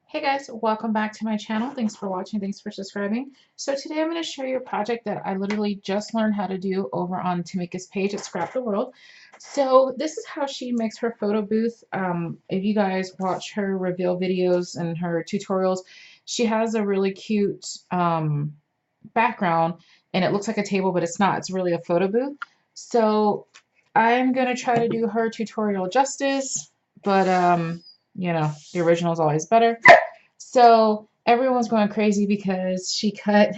Hey guys, welcome back to my channel. Thanks for watching, thanks for subscribing. So today I'm going to show you a project that I literally just learned how to do over on Tamika's page at Scrapdaworld. So this is how she makes her photo booth. If you guys watch her reveal videos and her tutorials, she has a really cute background and it looks like a table, but it's not. It's really a photo booth. So I'm going to try to do her tutorial justice, but you know, the original is always better. So everyone's going crazy because she cut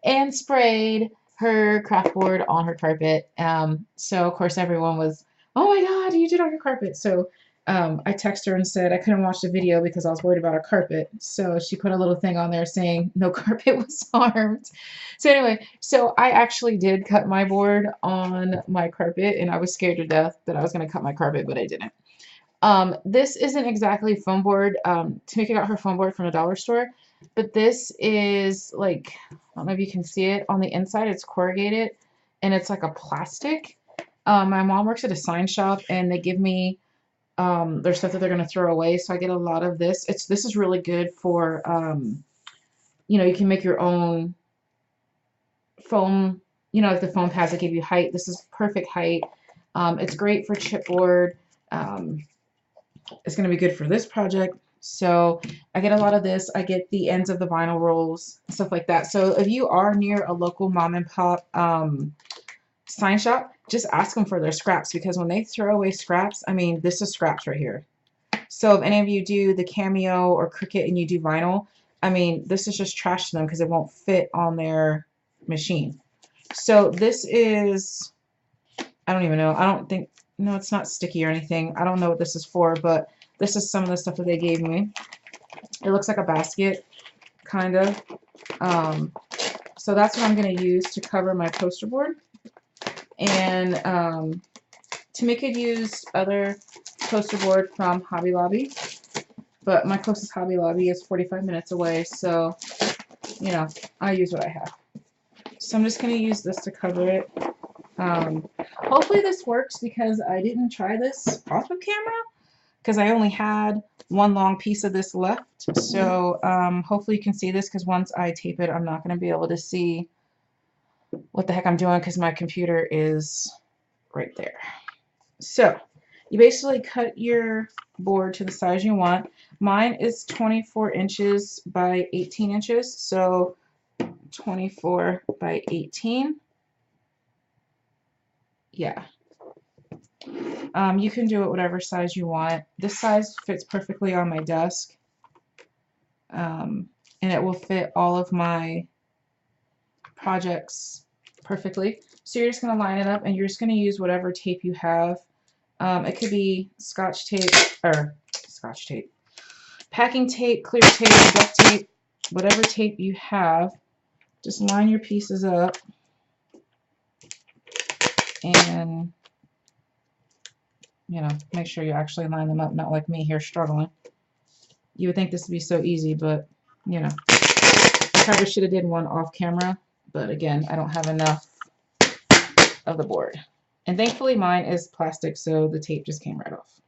and sprayed her craft board on her carpet. So of course everyone was, "Oh my God, you did on your carpet!" So I texted her and said I couldn't watch the video because I was worried about her carpet. So she put a little thing on there saying no carpet was harmed. So anyway, so I actually did cut my board on my carpet, and I was scared to death that I was going to cut my carpet, but I didn't. This isn't exactly foam board. Tamika got her foam board from a dollar store, but this is like, I don't know if you can see it on the inside, it's corrugated and it's like a plastic. My mom works at a sign shop and they give me their stuff that they're going to throw away. So I get a lot of this. This is really good for, you know, you can make your own foam, you know, if the foam pads that give you height, this is perfect height. It's great for chipboard. It's going to be good for this project. So I get a lot of this. I get the ends of the vinyl rolls, stuff like that. So if you are near a local mom and pop sign shop, just ask them for their scraps, because when they throw away scraps, I mean, this is scraps right here. So if any of you do the Cameo or Cricut and you do vinyl, I mean, this is just trash to them because it won't fit on their machine. So this is, I don't even know. I don't think, no, it's not sticky or anything. I don't know what this is for, but this is some of the stuff that they gave me. It looks like a basket, kind of. So that's what I'm going to use to cover my poster board. And Tmika used other poster board from Hobby Lobby, but my closest Hobby Lobby is 45 minutes away, so, you know, I use what I have. So I'm just going to use this to cover it. Hopefully this works because I didn't try this off of camera because I only had one long piece of this left. So hopefully you can see this, because once I tape it, I'm not going to be able to see what the heck I'm doing because my computer is right there. So you basically cut your board to the size you want. Mine is 24 inches by 18 inches. So 24 by 18. Yeah. You can do it whatever size you want. This size fits perfectly on my desk. And it will fit all of my projects perfectly. So you're just going to line it up and you're just going to use whatever tape you have. It could be scotch tape, packing tape, clear tape, duct tape, whatever tape you have. Just line your pieces up and, you know, make sure you actually line them up, not like me here struggling. You would think this would be so easy, but, you know, I probably should have did one off camera, but again, I don't have enough of the board. And thankfully mine is plastic, so the tape just came right off.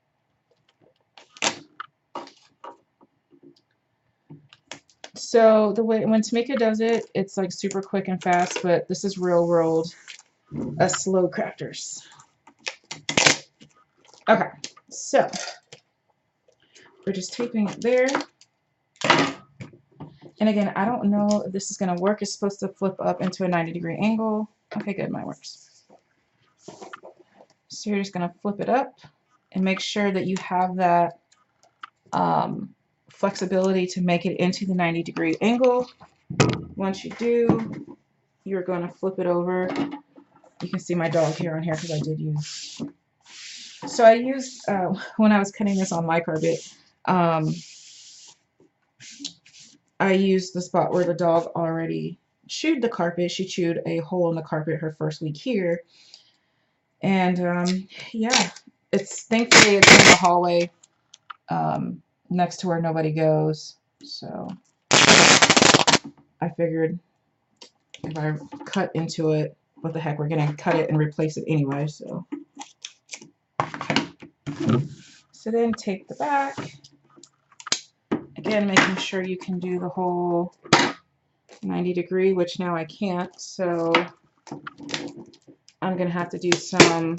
So the way, when Tmika does it, it's like super quick and fast, but this is real world slow crafters. Okay, so we're just taping it there. And again, I don't know if this is going to work. It's supposed to flip up into a 90-degree angle. Okay, good, mine works. So you're just going to flip it up and make sure that you have that flexibility to make it into the 90-degree angle. Once you do, you're going to flip it over. You can see my dog here on here because I did use. So I used, when I was cutting this on my carpet, I used the spot where the dog already chewed the carpet. She chewed a hole in the carpet her first week here. And yeah, thankfully it's in the hallway next to where nobody goes. So I figured if I cut into it, what the heck, we're going to cut it and replace it anyway. So then take the back. again, making sure you can do the whole 90-degree, which now I can't, so I'm going to have to do some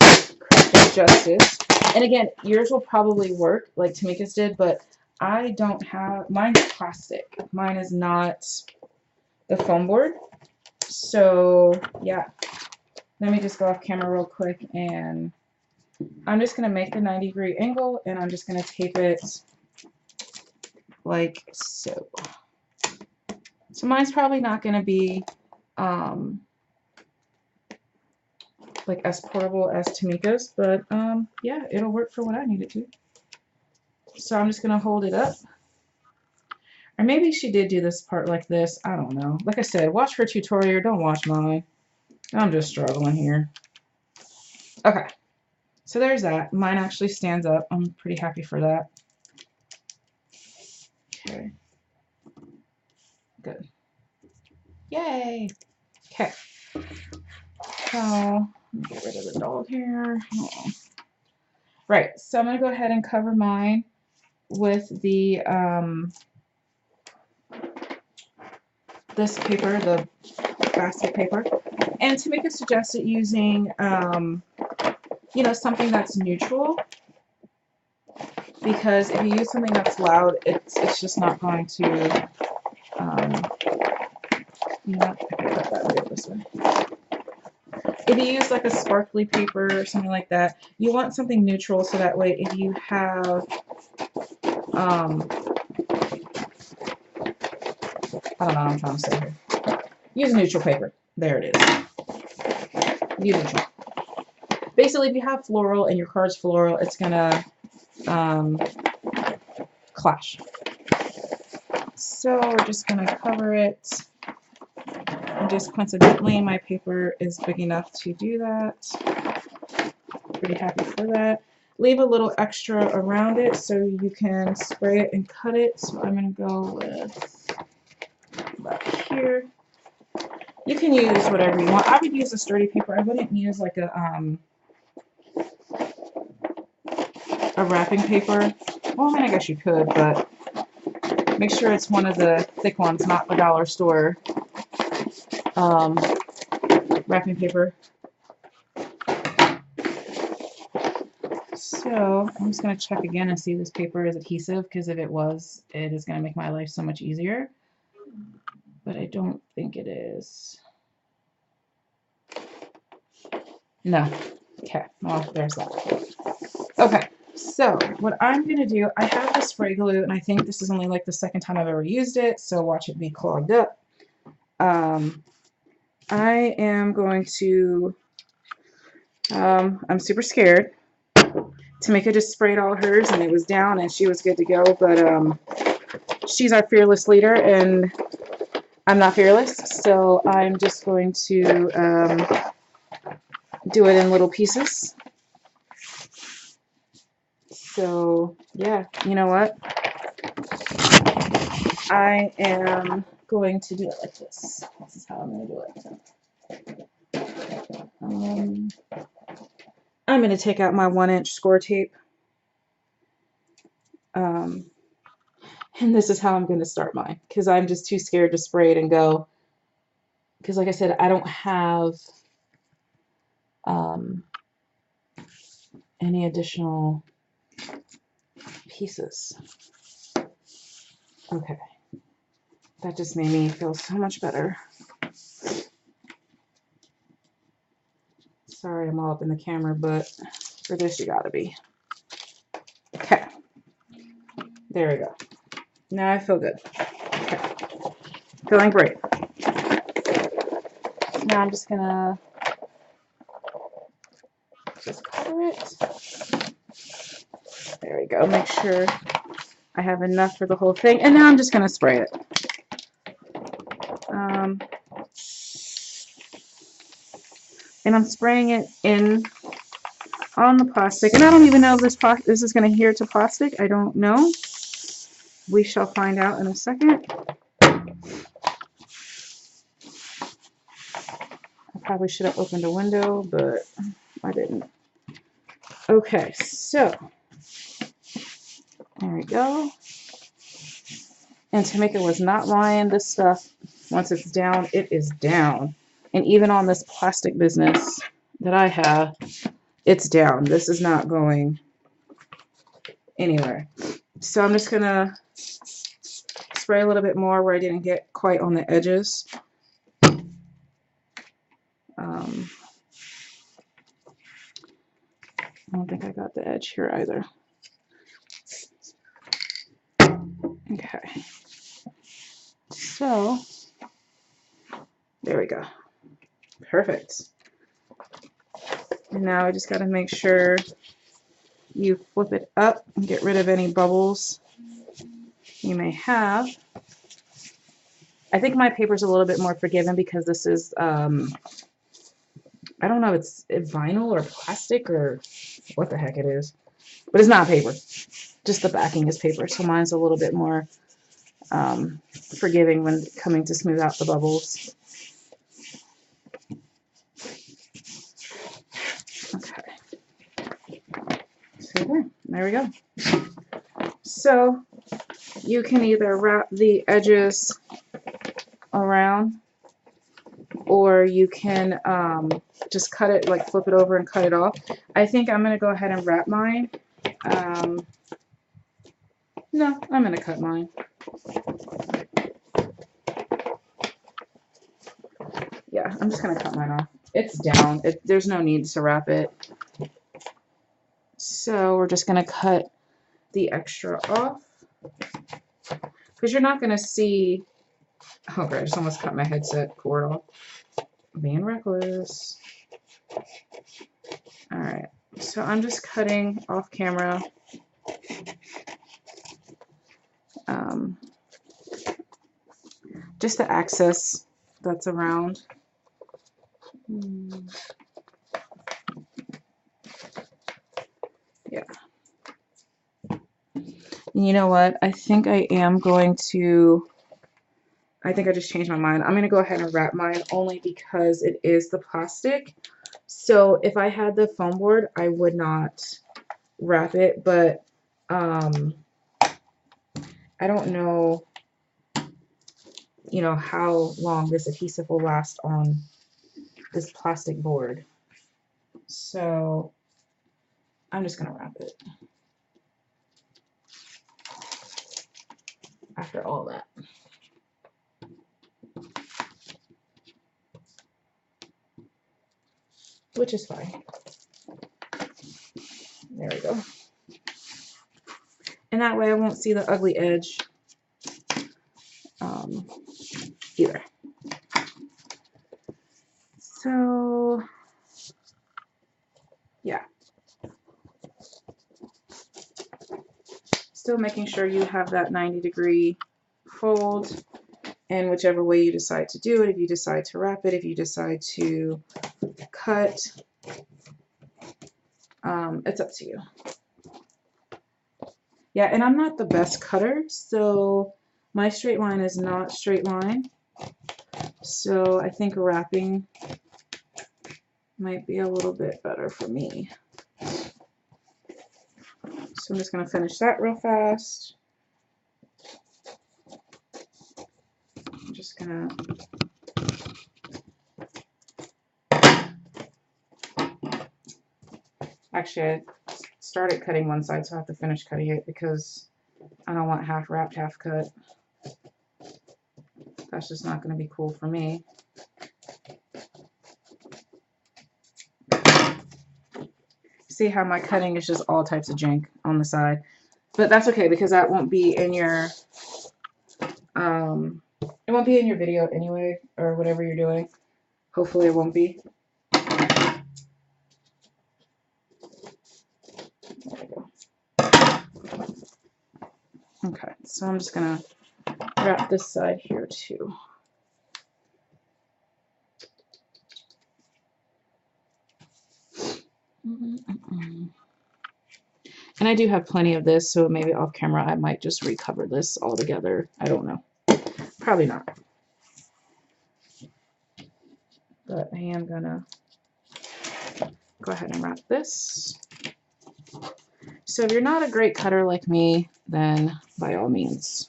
crafting justice. And again, yours will probably work like Tamika's did, but I don't have, mine's plastic. Mine is not the foam board. So yeah, let me just go off camera real quick, and I'm just going to make the 90-degree angle, and I'm just going to tape it like so. So mine's probably not going to be like as portable as Tamika's, but yeah, it'll work for what I need it to. So I'm just going to hold it up. Or maybe she did do this part like this. I don't know. Like I said, watch her tutorial. Don't watch mine. I'm just struggling here. Okay. So there's that. Mine actually stands up. I'm pretty happy for that. Okay. Good. Yay. Okay. So, let me get rid of the dog hair. Oh. Right. So I'm going to go ahead and cover mine with the this paper, the basket paper. And Tamika suggested using, you know, something that's neutral, because if you use something that's loud, it's just not going to, you know, I can cut that right this way. If you use like a sparkly paper or something like that, you want something neutral so that way if you have, I don't know what I'm trying to say here. Use neutral paper. There it is. Use neutral. Basically, if you have floral and your card's floral, it's gonna clash. So we're just gonna cover it. And just coincidentally, my paper is big enough to do that. Pretty happy for that. Leave a little extra around it so you can spray it and cut it. So I'm gonna go with about here. You can use whatever you want. I would use a sturdy paper. I wouldn't use like a wrapping paper. Well, I mean, I guess you could, but make sure it's one of the thick ones, not the dollar store wrapping paper. So I'm just going to check again and see if this paper is adhesive, because if it was, it is going to make my life so much easier. But I don't think it is. No. Okay, well, there's that. Okay, so what I'm going to do, I have the spray glue, and I think this is only like the second time I've ever used it, so watch it be clogged up. I am going to, I'm super scared. Tamika just sprayed all hers, and it was down, and she was good to go, but she's our fearless leader, and I'm not fearless, so I'm just going to do it in little pieces. So, yeah, you know what? I am going to do it like this. This is how I'm going to do it. I'm going to take out my 1-inch score tape. And this is how I'm going to start mine, because I'm just too scared to spray it and go. Because like I said, I don't have any additional pieces. Okay. That just made me feel so much better. Sorry, I'm all up in the camera, but for this, you gotta be. Okay. There we go. Now I feel good. Okay. Feeling great. Now I'm just gonna just cover it. There we go. Make sure I have enough for the whole thing. And now I'm just gonna spray it. And I'm spraying it in on the plastic. And I don't even know if this is going to adhere to plastic. I don't know. We shall find out in a second. I probably should have opened a window, but I didn't. Okay, so there we go. And Tmika was not lying. This stuff, once it's down, it is down. And even on this plastic business that I have, it's down. This is not going anywhere. So I'm just going to spray a little bit more where I didn't get quite on the edges. I don't think I got the edge here either. Okay. So, there we go. Perfect. And now I just got to make sure you flip it up and get rid of any bubbles you may have. I think my paper's a little bit more forgiving because this is, I don't know if it's vinyl or plastic or what the heck it is. But it's not paper. Just the backing is paper. So mine's a little bit more forgiving when coming to smooth out the bubbles. Okay. So there we go. So you can either wrap the edges around, or you can just cut it, like flip it over and cut it off. I think I'm going to go ahead and wrap mine. No, I'm going to cut mine. Yeah, I'm just going to cut mine off. It's down. There's no need to wrap it. So we're just going to cut the extra off. Because you're not going to see... Oh, great. I just almost cut my headset cord off. Being reckless. Alright. So I'm just cutting off camera. Just the excess that's around. Yeah. And you know what? I think I am going to... I think I just changed my mind. I'm going to go ahead and wrap mine only because it is the plastic. So if I had the foam board, I would not wrap it, but I don't know, you know, how long this adhesive will last on this plastic board. So I'm just going to wrap it after all that. Which is fine. There we go. And that way I won't see the ugly edge either. So, yeah. Still making sure you have that 90-degree fold, and whichever way you decide to do it, if you decide to wrap it, if you decide to cut, it's up to you. Yeah, and I'm not the best cutter, so my straight line is not straight line. So I think wrapping might be a little bit better for me. So I'm just going to finish that real fast. I'm just going to... Actually, I started cutting one side, so I have to finish cutting it because I don't want half wrapped, half cut. That's just not going to be cool for me. See how my cutting is just all types of jank on the side. But that's okay because that won't be in your, it won't be in your video anyway, or whatever you're doing. Hopefully it won't be. There we go. Okay, so I'm just going to wrap this side here too. And I do have plenty of this, so maybe off camera I might just recover this all together. I don't know. Probably not. But I am gonna go ahead and wrap this. So if you're not a great cutter like me, then by all means,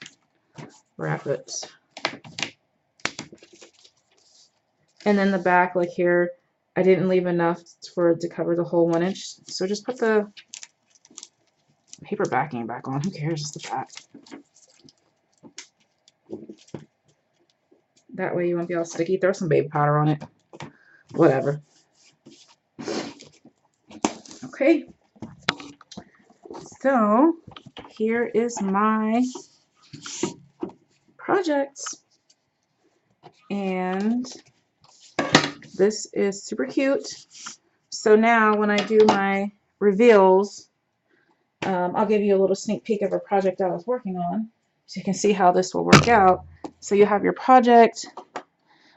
wrap it. And then the back, like here, I didn't leave enough for it to cover the whole 1 inch. So just put the paper backing back on. Who cares? It's the back. That way you won't be all sticky. Throw some baby powder on it. Whatever. Okay. So here is my project. And this is super cute. So now when I do my reveals, I'll give you a little sneak peek of a project I was working on so you can see how this will work out. So you have your project.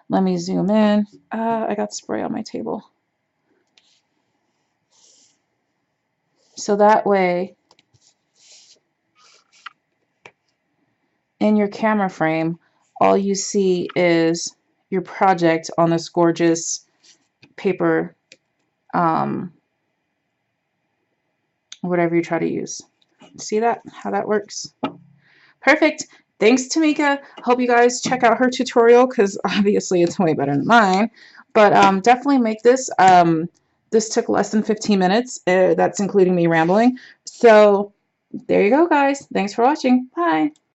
Let me zoom in. I got spray on my table. So that way, in your camera frame, all you see is your project on this gorgeous paper, whatever you try to use. See that? How that works? Perfect. Thanks, Tmika. Hope you guys check out her tutorial because obviously it's way better than mine. But definitely make this. This took less than 15 minutes. That's including me rambling. So there you go, guys. Thanks for watching. Bye.